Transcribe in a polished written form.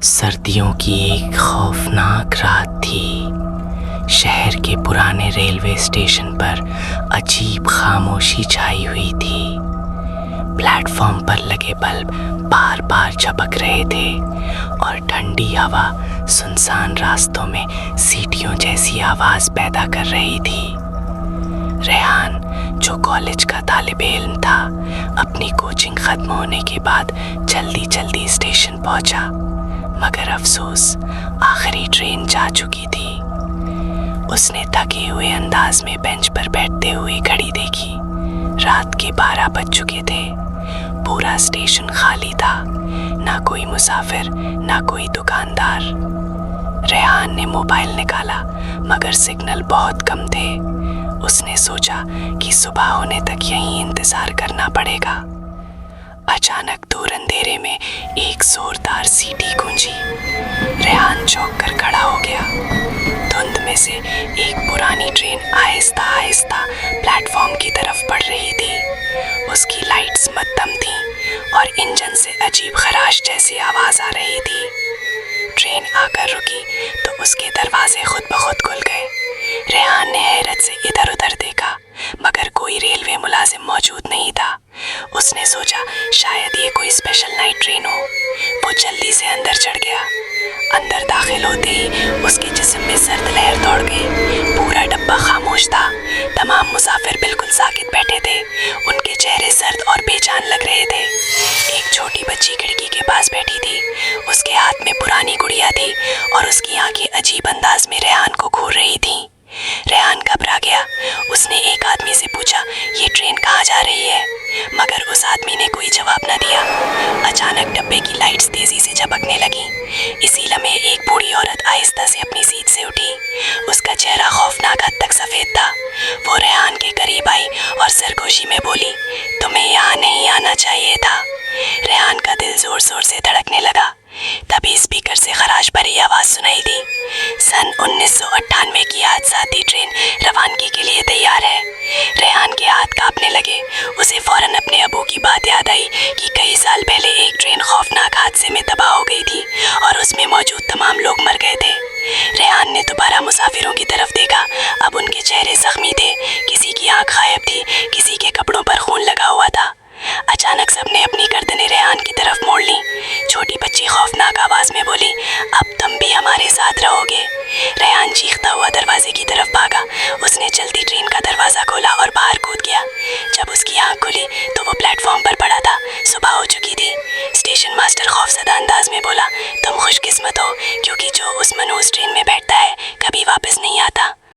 सर्दियों की एक खौफनाक रात थी। शहर के पुराने रेलवे स्टेशन पर अजीब खामोशी छाई हुई थी। प्लेटफॉर्म पर लगे बल्ब बार बार झपक रहे थे और ठंडी हवा सुनसान रास्तों में सीटियों जैसी आवाज़ पैदा कर रही थी। रेहान, जो कॉलेज का तालिब इल्म था, अपनी कोचिंग ख़त्म होने के बाद जल्दी जल्दी स्टेशन पहुंचा, मगर अफसोस आखिरी ट्रेन जा चुकी थी। उसने थके हुए अंदाज में बेंच पर बैठते हुए घड़ी देखी। रात के 12 बज चुके थे। पूरा स्टेशन खाली था, ना कोई मुसाफिर, ना कोई दुकानदार। रेहान ने मोबाइल निकाला, मगर सिग्नल बहुत कम थे। उसने सोचा कि सुबह होने तक यहीं इंतज़ार करना पड़ेगा। अचानक दूर अंधेरे में एक जोरदार सीटी गूंजी। रेहान चौंक कर खड़ा हो गया। धुंध में से एक पुरानी ट्रेन आहिस्ता आहिस्ता प्लेटफॉर्म की तरफ बढ़ रही थी। उसकी लाइट्स मद्धम थीं और इंजन से अजीब खराश जैसी आवाज़ आ रही थी। ट्रेन आकर रुकी तो उसके दरवाजे खुद ब खुद खुल गए। रेहान ने हैरत से इधर उधर देखा, मगर कोई रेलवे मुलाजिम मौजूद नहीं था। उसने सोचा शायद ये कोई स्पेशल नाइट ट्रेन हो। वो जल्दी से अंदर चढ़ गया। अंदर दाखिल होते ही उसके जिस्म में सर्द लहर दौड़ गई। पूरा डब्बा खामोश था। तमाम मुसाफिर बिल्कुल साकित बैठे थे। उनके चेहरे सर्द और बेजान लग रहे थे। एक छोटी बच्ची खिड़की के पास बैठी थी। उसके हाथ में पुरानी गुड़िया थी और उसकी आंखें अजीब अंदाज में रेहान को घूर रही थीं। रेहान घबरा गया। उसने एक आदमी से पूछा, ये ट्रेन कहाँ जा रही है? मगर उस आदमी ने कोई जवाब न दिया। अचानक डब्बे की लाइट्स तेजी से झपकने लगी। इसी लम्हे एक बूढ़ी औरत आहिस्ता से अपनी सीट से उठी। उसका चेहरा खौफनाक हद तक सफ़ेद था। वो रेहान के करीब आई और सरगोशी में बोली, तुम्हें यहाँ नहीं आना चाहिए था। रेहान का दिल जोर जोर से धड़कने लगा। तभी स्पीकर से खराश भरी आवाज़ सुनाई दी, सन 1998 की हादसाती ट्रेन रवानगी के लिए तैयार है। रेहान के हाथ कांपने लगे। उसे फौरन अपने अबू की बात याद आई कि कई साल पहले एक ट्रेन खौफनाक हादसे में तबाह हो गई थी और उसमें मौजूद तमाम लोग मर गए थे। रेहान ने दोबारा मुसाफिरों की तरफ देखा। अब उनके चेहरे जख्मी थे। किसी की आंख गायब थी, किसी के कपड़ों पर खून लगा हुआ था। अचानक सबने अपनी गर्दनें रेहान की तरफ मोड़ ली। छोटी बच्ची खौफनाक आवाज़ में बोली, अब तुम भी हमारे साथ रहोगे। रेहान चीखता हुआ दरवाजे की तरफ भागा। उसने जल्दी ट्रेन का दरवाज़ा खोला और बाहर कूद गया। जब उसकी आंख खुली तो वो प्लेटफॉर्म पर पड़ा था। सुबह हो चुकी थी। स्टेशन मास्टर खौफजदा अंदाज में बोला, तुम खुशकिस्मत हो, क्योंकि जो उस मनहूस ट्रेन में बैठता है कभी वापस नहीं आता।